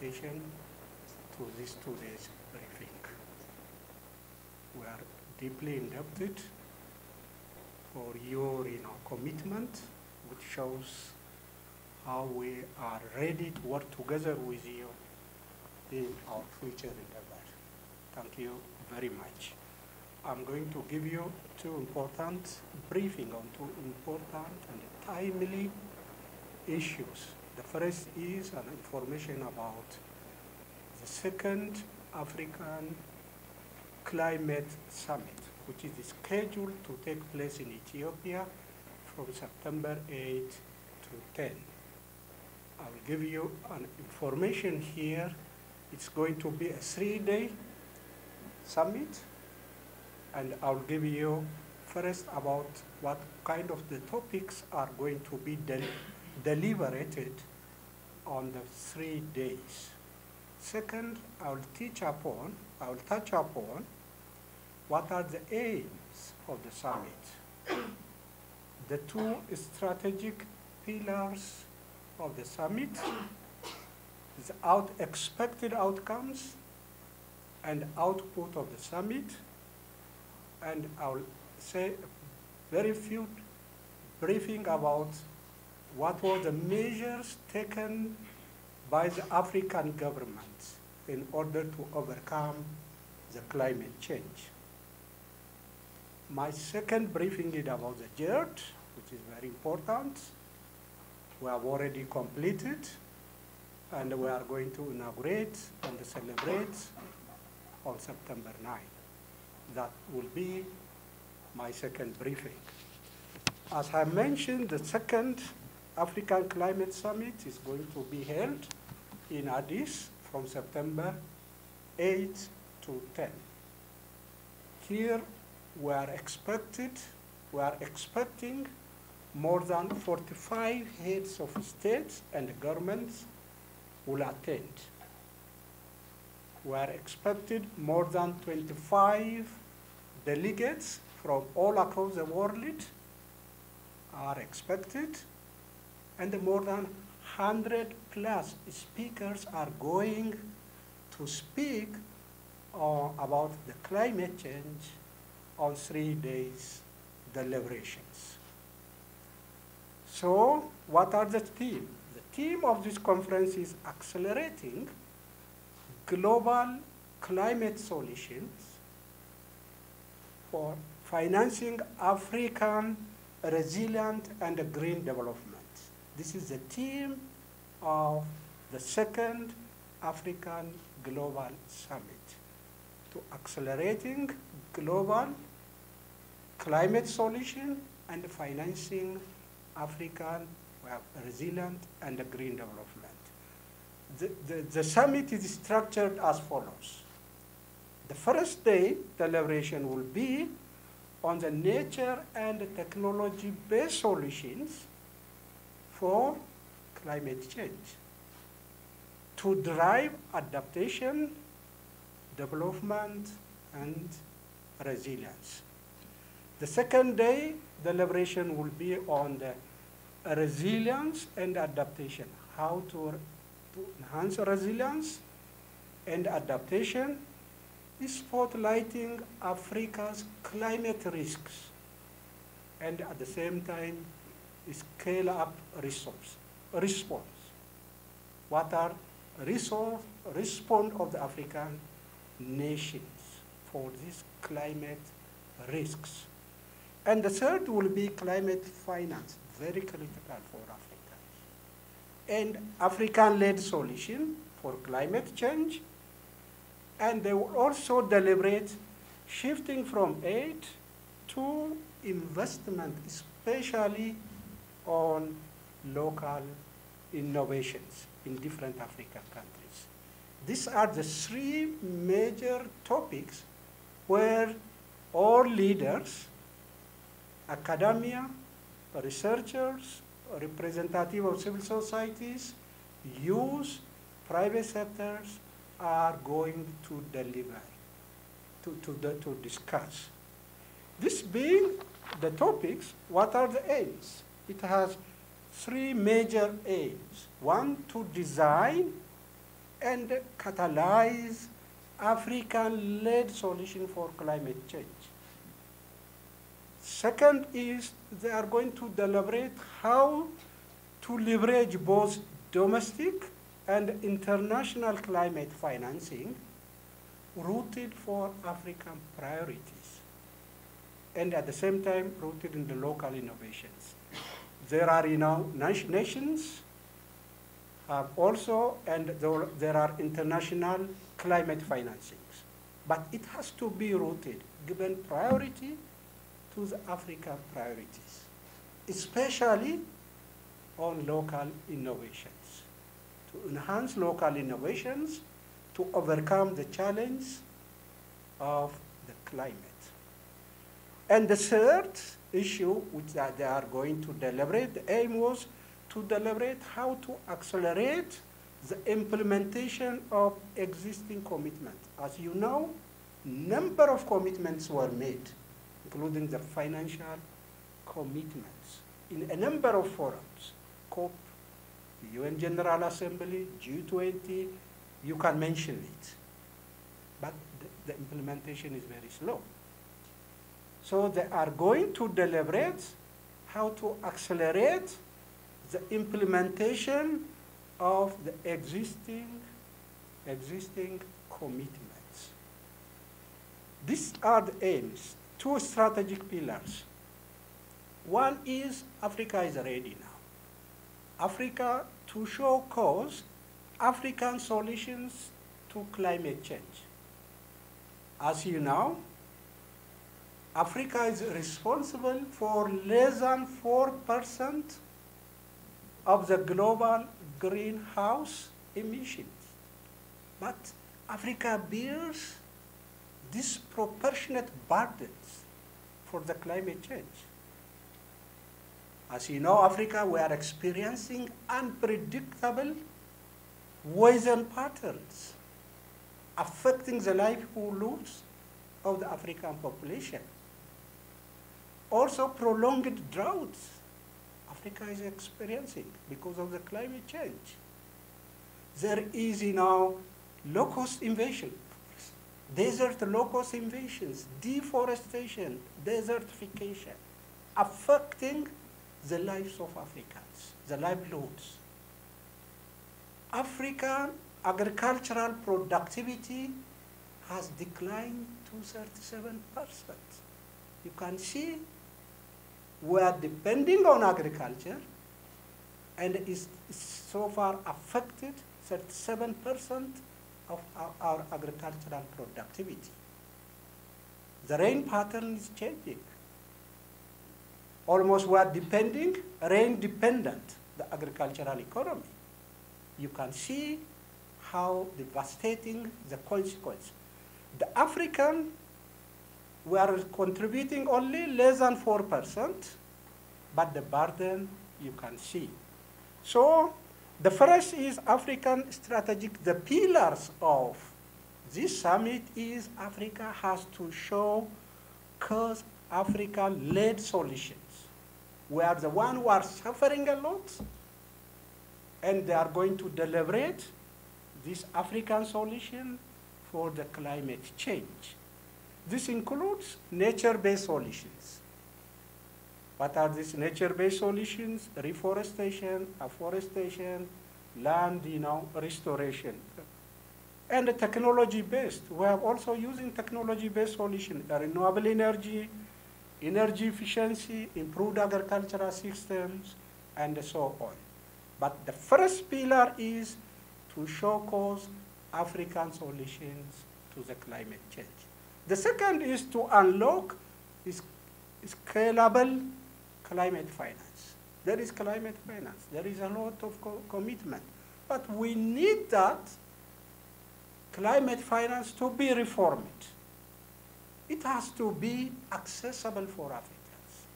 invitation to this 2 days briefing. We are deeply indebted for your commitment, which shows how we are ready to work together with you in our future endeavor. Thank you very much. I'm going to give you two important and timely issues. The first is an information about the second African Climate Summit, which is scheduled to take place in Ethiopia from September 8 to 10. I will give you an information here. It's going to be a 3-day summit, and I'll give you first about what kind of the topics are going to be deliberated on the 3 days. Second, I will touch upon what are the aims of the summit, the two strategic pillars of the summit, the expected outcomes and output of the summit, and I'll say very few briefing about what were the measures taken by the African governments in order to overcome the climate change. My second briefing is about the drought, which is very important. We have already completed, and we are going to inaugurate and celebrate on September 9. That will be my second briefing. As I mentioned, the second African Climate Summit is going to be held in Addis from September 8 to 10. Here we are expecting more than 45 heads of states and governments will attend. We are expected more than 25 delegates from all across the world are expected, and more than 100 plus speakers are going to speak about the climate change on 3 days deliberations. So what are the themes? The theme of this conference is accelerating global climate solutions for financing African resilient and green development. This is the theme of the second African Global Summit, to accelerating global climate solution and financing African resilient and green development. The summit is structured as follows. The first day deliberation will be on the nature and technology-based solutions for climate change to drive adaptation, development, and resilience. The second day deliberation will be on the resilience and adaptation, how to enhance resilience and adaptation, is spotlighting Africa's climate risks, and at the same time scale up response. What are response of the African nations for these climate risks? And the third will be climate finance, very critical for Africa, and African-led solution for climate change. And they will also deliberate shifting from aid to investment, especially on local innovations in different African countries. These are the 3 major topics where all leaders, academia, researchers, representatives of civil societies, youth, private sectors are going to deliver, to discuss. This being the topics, what are the aims? It has 3 major aims. One, to design and catalyze African-led solution for climate change. Second is they are going to deliberate how to leverage both domestic and international climate financing rooted for African priorities, and at the same time rooted in the local innovations. There are, nations have also, and there are international climate financings. But it has to be rooted, given priority to the African priorities, especially on local innovations, to enhance local innovations to overcome the challenge of the climate. And the third issue which they are going to deliberate, the aim was to deliberate how to accelerate the implementation of existing commitments. As you know, number of commitments were made, including the financial commitments in a number of forums, COP, the UN General Assembly, G20, you can mention it. But the implementation is very slow. So they are going to deliberate how to accelerate the implementation of the existing commitments. These are the aims, two strategic pillars. One is Africa is ready now. Africa to show cause African solutions to climate change. As you know, Africa is responsible for less than 4% of the global greenhouse emissions. But Africa bears disproportionate burdens for the climate change. As you know, Africa, we are experiencing unpredictable weather patterns affecting the livelihoods of the African population. Also, prolonged droughts Africa is experiencing because of the climate change. There is now locust invasion, desert locust invasions, deforestation, desertification, affecting the lives of Africans, the livelihoods. African agricultural productivity has declined to 37%. You can see we are depending on agriculture, and is so far affected 37% of our agricultural productivity. The rain pattern is changing. Almost we are depending, rain dependent, the agricultural economy. You can see how devastating the consequence. The African, we are contributing only less than 4%, but the burden you can see. So the first is African strategic. The pillars of this summit is Africa has to show cause Africa-led solutions. We are the ones who are suffering a lot, and they are going to deliberate this African solution for the climate change. This includes nature-based solutions. What are these nature-based solutions? Reforestation, afforestation, land, restoration. And technology-based. We are also using technology-based solutions, renewable energy, energy efficiency, improved agricultural systems, and so on. But the first pillar is to show cause African solutions to the climate change. The second is to unlock scalable climate finance. There is climate finance. There is a lot of commitment. But we need that climate finance to be reformed. It has to be accessible for Africans.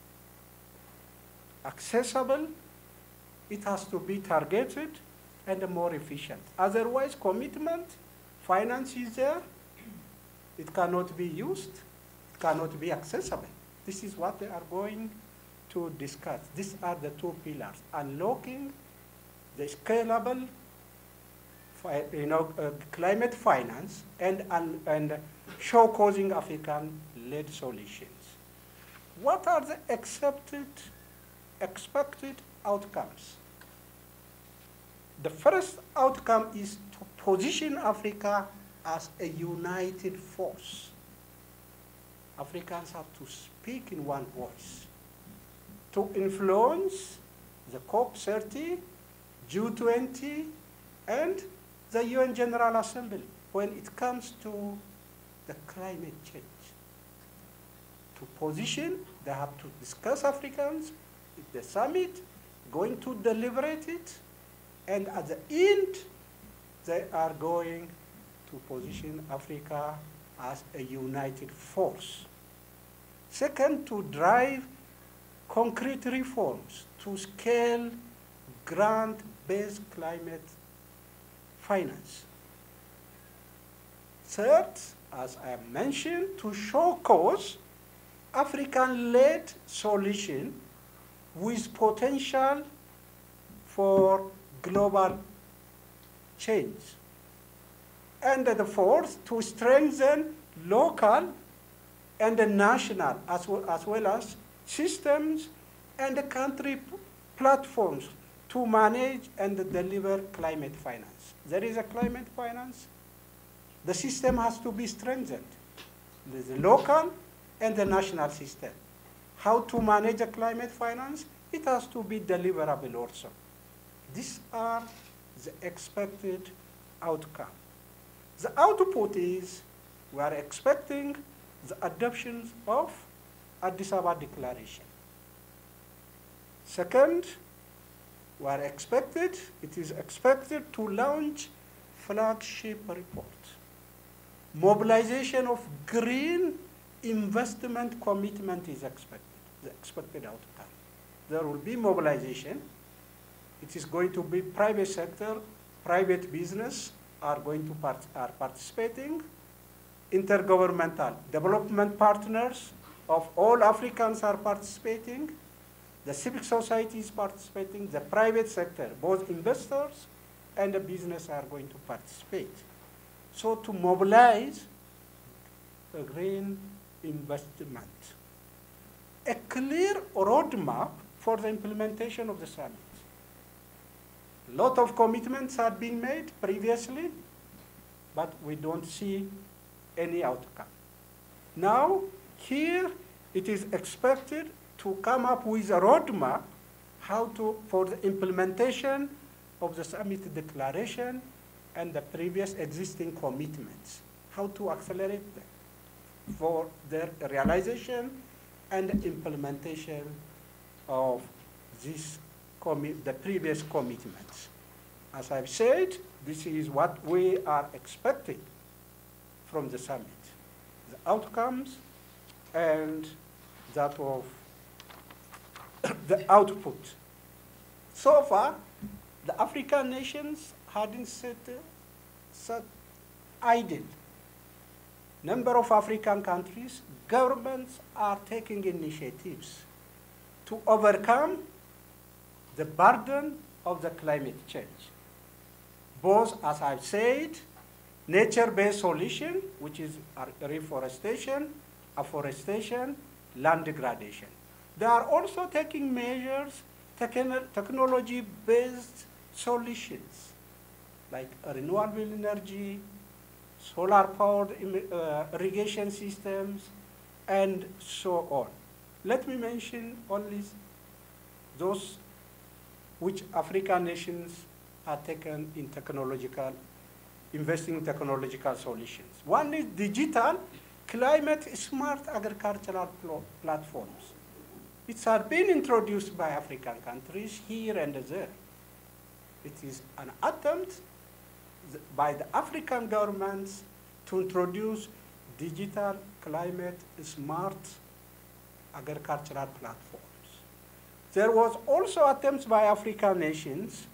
Accessible, it has to be targeted and more efficient. Otherwise, commitment, finance is there, it cannot be used, it cannot be accessible. This is what they are going to discuss. These are the two pillars: unlocking the scalable climate finance and show causing African-led solutions. What are the expected outcomes? The first outcome is to position Africa as a united force. Africans have to speak in one voice to influence the COP30, G20, and the UN General Assembly when it comes to the climate change. To position, they have to discuss Africans at the summit, going to deliberate it, and at the end, they are going to position Africa as a united force. Second, to drive concrete reforms to scale grant-based climate finance. Third, as I mentioned, to show cause African-led solution with potential for global change. And the fourth, to strengthen local and the national as well as systems and the country platforms to manage and deliver climate finance. There is a climate finance. The system has to be strengthened. There's the local and the national system. How to manage a climate finance? It has to be deliverable also. These are the expected outcome. The output is we are expecting the adoption of Addis Ababa Declaration. Second, it is expected to launch flagship report. Mobilization of green investment commitment is expected, the expected outcome. There will be mobilization. It is going to be private sector, private business are going to are participating. Intergovernmental development partners of all Africans are participating. The civil society is participating. The private sector, both investors and the business are going to participate. So to mobilize a green investment. A clear roadmap for the implementation of the summit. A lot of commitments have been made previously, but we don't see any outcome. Now, here it is expected to come up with a roadmap for the implementation of the summit declaration and the previous existing commitments, how to accelerate them for their realization and implementation of the previous commitments. As I've said, this is what we are expecting from the summit. The outcomes and that of the output. So far, the African nations hadn't sat idle. Number of African countries, governments are taking initiatives to overcome the burden of the climate change. Both, as I've said, nature-based solution, which is reforestation, afforestation, land degradation. They are also taking measures, technology-based solutions, like renewable energy, solar-powered irrigation systems, and so on. Let me mention only those which African nations are taken in investing in technological solutions. One is digital, climate-smart agricultural platforms. It's been introduced by African countries here and there. It is an attempt by the African governments to introduce digital, climate-smart agricultural platforms. There was also attempts by African nations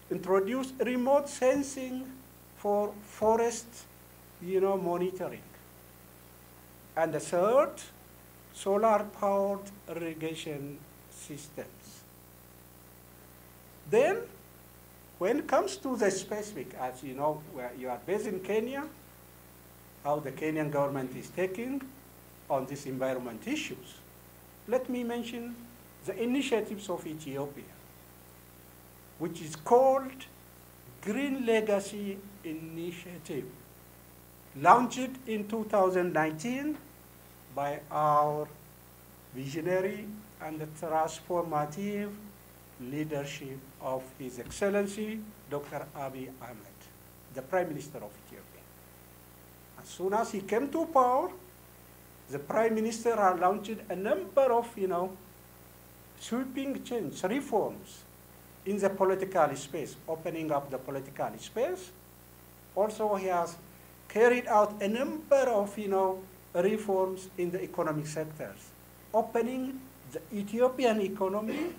to introduce remote sensing for forest, monitoring. And the third, solar-powered irrigation systems. Then, When it comes to the specific, as you know, where you are based in Kenya, how the Kenyan government is taking on these environment issues, let me mention the initiatives of Ethiopia, which is called Green Legacy Initiative, launched in 2019 by our visionary and transformative leadership of His Excellency, Dr. Abiy Ahmed, the Prime Minister of Ethiopia. As soon as he came to power, the Prime Minister had launched a number of, sweeping change, reforms in the political space, opening up the political space. Also, he has carried out a number of, reforms in the economic sectors, opening the Ethiopian economy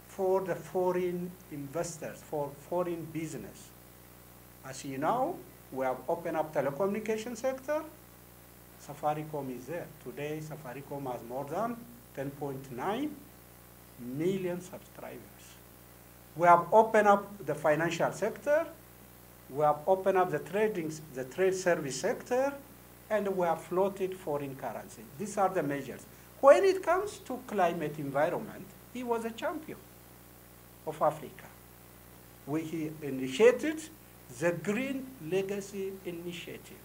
for the foreign investors, for foreign business. As you know, we have opened up telecommunication sector. Safaricom is there. Today, Safaricom has more than 10.9 million subscribers. We have opened up the financial sector. We have opened up the trade service sector, and we have floated foreign currency. These are the measures. When it comes to climate environment, he was a champion of Africa. He initiated the Green Legacy Initiative.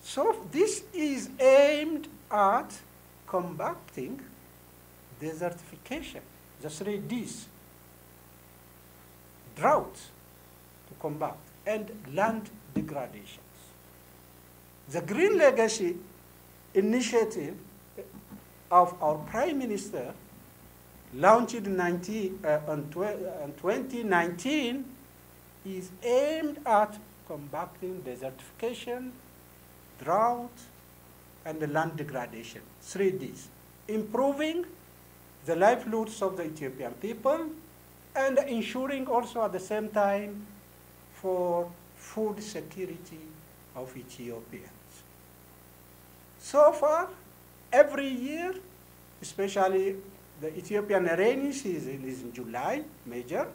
So this is aimed at combating desertification, the 3 Ds, droughts to combat, and land degradations. The Green Legacy Initiative of our Prime Minister, launched in 2019, is aimed at combating desertification, drought, and the land degradation, 3 Ds, improving the livelihoods of the Ethiopian people, and ensuring also at the same time for food security of Ethiopians. So far, every year, especially the Ethiopian rainy season is in July, major,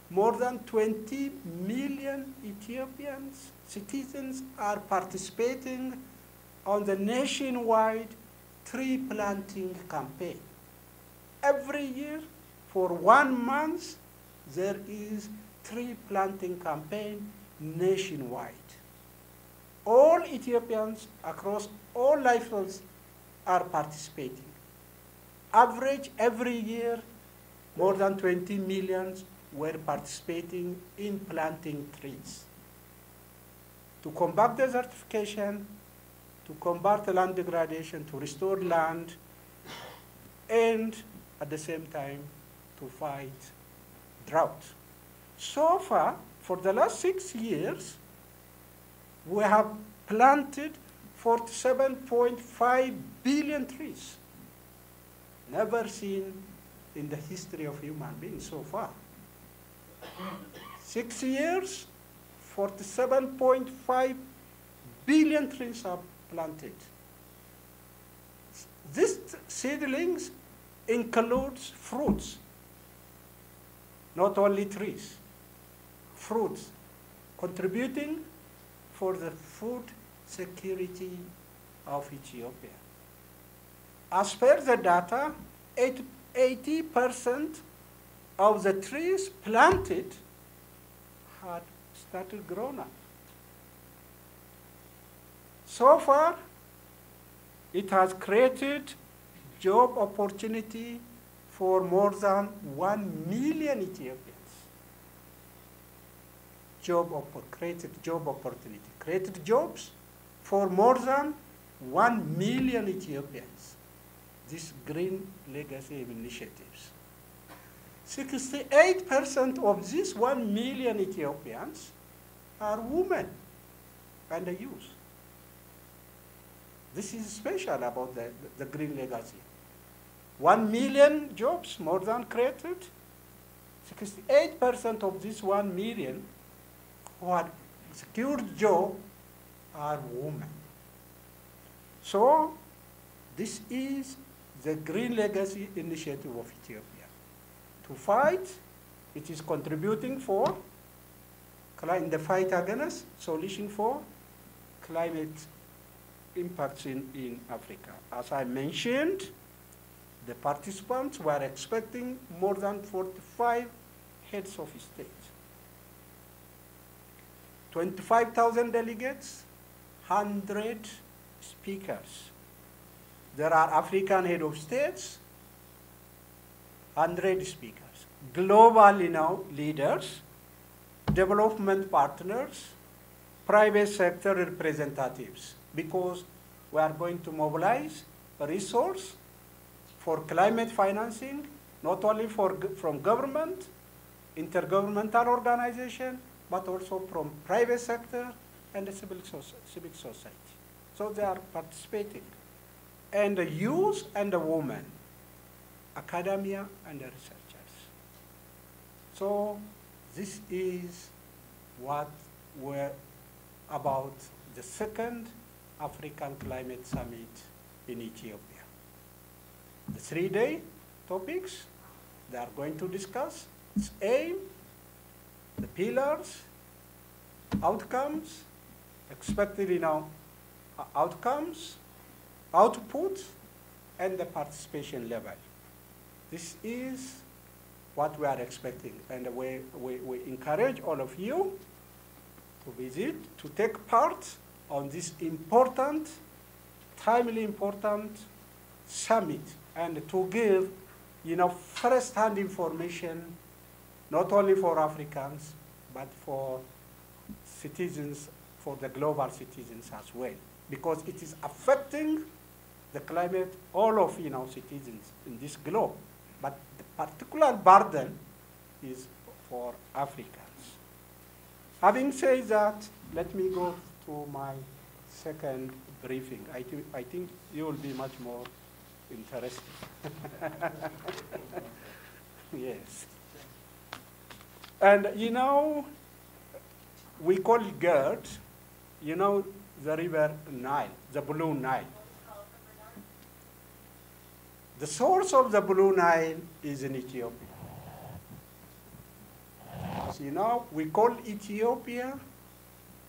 more than 20 million Ethiopians, citizens, are participating on the nationwide tree planting campaign. Every year, for 1 month, there is tree planting campaign nationwide. All Ethiopians across all levels are participating. Average every year, more than 20 million were participating in planting trees. To combat desertification, to combat land degradation, to restore land, and at the same time to fight drought. So far, for the last 6 years, we have planted 47.5 billion trees. Never seen in the history of human beings so far. 6 years, 47.5 billion trees are planted. These seedlings includes fruits, not only trees, fruits, contributing for the food security of Ethiopia. As per the data, 80% of the trees planted had started grown up. So far, it has created job opportunity for more than 1 million Ethiopians. Created job opportunity, created jobs for more than 1 million Ethiopians. These green legacy initiatives. 68% of these 1 million Ethiopians are women and the youth. This is special about the green legacy. 1 million jobs more than created. 68% of this 1 million who had secured job are women. So this is the Green Legacy Initiative of Ethiopia, to fight It is contributing for in the fight against solution for climate impacts in Africa. As I mentioned, the participants were expecting more than 45 heads of state, 25,000 delegates, 100 speakers. There are African head of states, 100 speakers. Global, leaders, development partners, private sector representatives, because we are going to mobilize a resource for climate financing, not only from government, intergovernmental organization, but also from private sector and the civil society. So they are participating. And the youth and the women, academia and the researchers. So this is what we're about the second African Climate Summit in Ethiopia. The 3-day topics they are going to discuss, its aim, the pillars, outcomes, expected outcomes, output, and the participation level. This is what we are expecting, and we encourage all of you to visit, to take part on this important, timely important summit, and to give, first-hand information, not only for Africans, but for citizens, for the global citizens as well, because it is affecting the climate, all of citizens in this globe. But the particular burden is for Africans. Having said that, let me go to my second briefing. I think you will be much more interested. Yes. And we call it GERD, the river Nile, the Blue Nile. The source of the Blue Nile is in Ethiopia. So, we call Ethiopia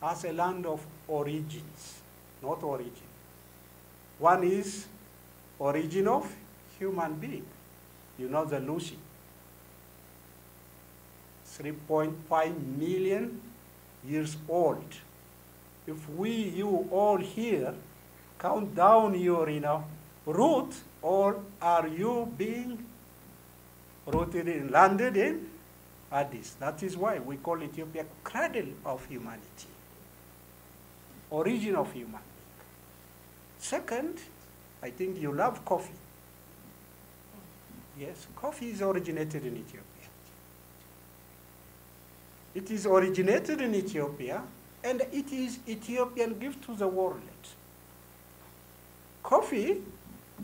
as a land of origins, not origin. One is origin of human being. The Lucy. 3.5 million years old. If you all here, count down your, root, or are you being landed in Addis? That is why we call Ethiopia cradle of humanity, origin of human being. Second, I think you love coffee. Yes, coffee is originated in Ethiopia. It is originated in Ethiopia, and it is Ethiopian gift to the world. Coffee,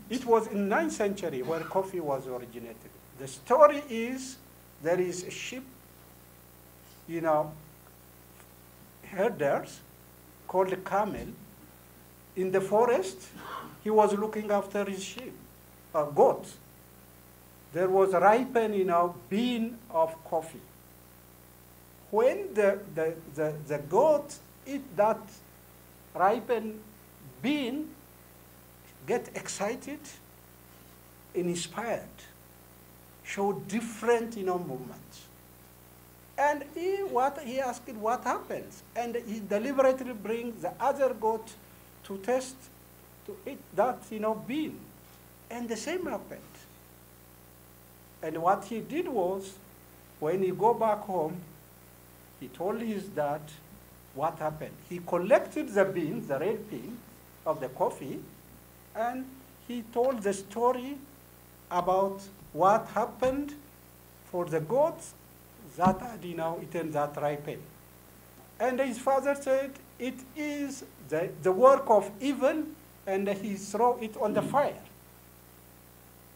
it was in 9th century where coffee was originated. The story is there is a sheep, herders called a camel in the forest. He was looking after his sheep, goat. There was a ripened, bean of coffee. When the goat eat that ripened bean, get excited, inspired, show different, movements. And he asked what happens, and he deliberately brings the other goat to test, to eat that, bean, and the same happened. And what he did was, when he go back home, he told his dad what happened. He collected the beans, the red bean of the coffee, and he told the story about what happened for the goats that had eaten that ripened. And his father said, it is the work of evil, and he threw it on the fire.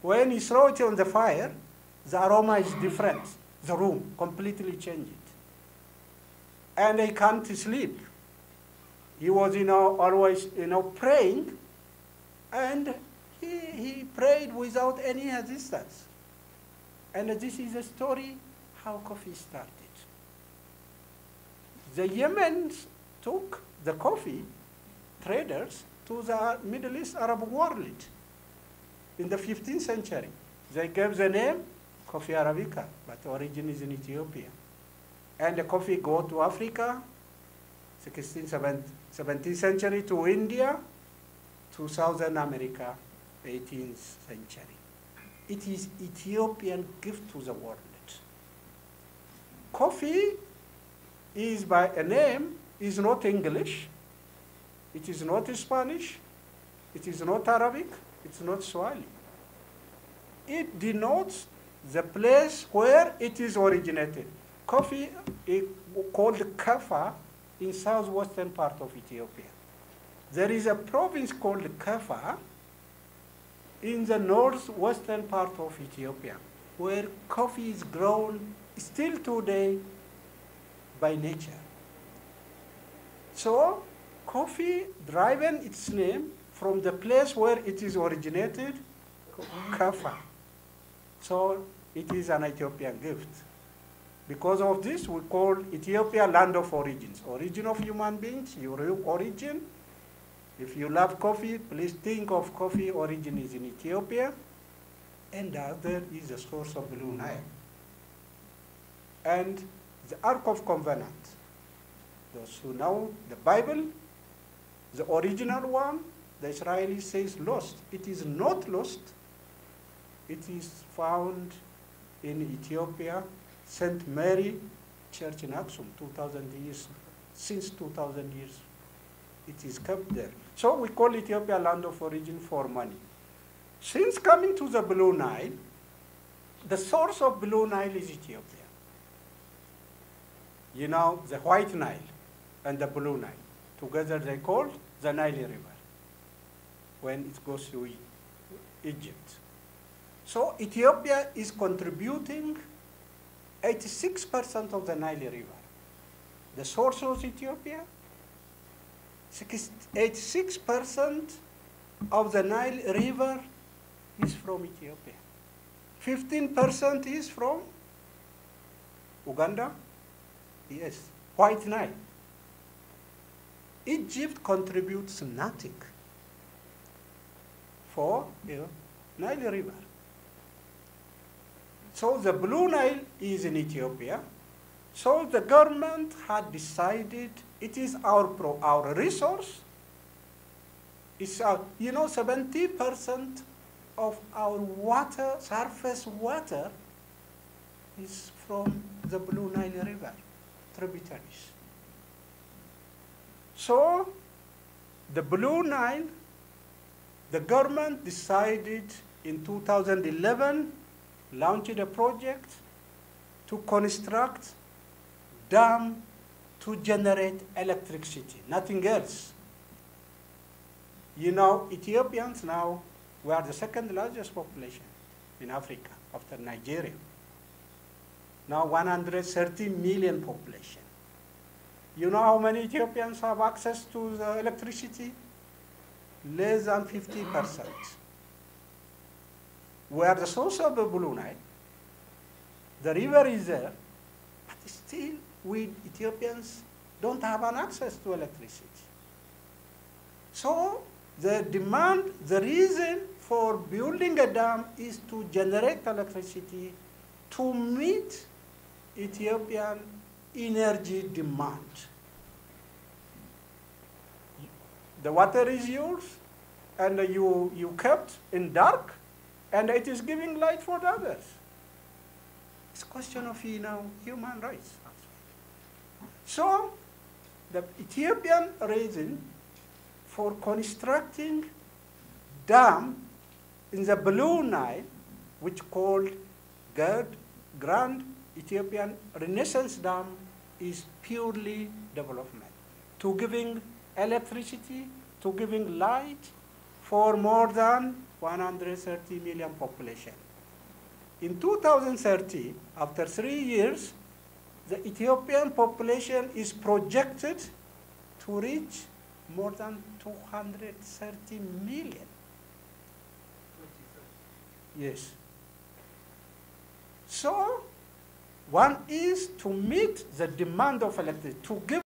When he threw it on the fire, the aroma is different. The room completely changed. And he can't sleep. He was, always, praying, and he prayed without any resistance. And this is a story how coffee started. The Yemens took the coffee traders to the Middle East Arab world in the 15th century. They gave the name Coffee Arabica, but origin is in Ethiopia. And the coffee go to Africa, 16th, 17th century to India, to Southern America, 18th century. It is Ethiopian gift to the world. Coffee is by a name, is not English, it is not Spanish, it is not Arabic, it's not Swahili. It denotes the place where it is originated. Coffee is called Kaffa in southwestern part of Ethiopia. There is a province called Kaffa in the northwestern part of Ethiopia, where coffee is grown still today by nature. So, coffee driven its name from the place where it is originated, Kaffa. So, it is an Ethiopian gift. Because of this, we call Ethiopia land of origins. Origin of human beings, your origin. If you love coffee, please think of coffee origin is in Ethiopia. And the other is the source of Blue Nile. And the Ark of Covenant. Those who know the Bible, the original one, the Israeli says lost. It is not lost. It is found in Ethiopia, St. Mary Church in Aksum, 2,000 years, since 2,000 years. It is kept there. So we call Ethiopia land of origin for money. Since coming to the Blue Nile, the source of Blue Nile is Ethiopia. You know, the White Nile and the Blue Nile. Together they call the Nile River when it goes to Egypt. So Ethiopia is contributing 86% of the Nile River. The source of Ethiopia, 86% of the Nile River is from Ethiopia. 15% is from Uganda, yes, White Nile. Egypt contributes nothing for the Nile River. So the Blue Nile is in Ethiopia. So the government had decided it is our resource. It's our, 70% of our water, surface water, is from the Blue Nile River, tributaries. So the Blue Nile, the government decided in 2011, launched a project to construct dam to generate electricity, nothing else. Ethiopians now, we are the second largest population in Africa after Nigeria. Now 130 million population. You know how many Ethiopians have access to the electricity? Less than 50%. We are the source of the Blue Nile. The river is there, but still we Ethiopians don't have an access to electricity. So the demand, the reason for building a dam is to generate electricity to meet Ethiopian energy demand. The water is yours, and you kept in dark, and it is giving light for the others. It's a question of human rights. So the Ethiopian reason for constructing dam in the Blue Nile, which called Grand Ethiopian Renaissance Dam, is purely development, to giving electricity, to giving light for more than 130 million population. In 2030, after 3 years, the Ethiopian population is projected to reach more than 230 million. Yes. So, One is to meet the demand of electricity, to give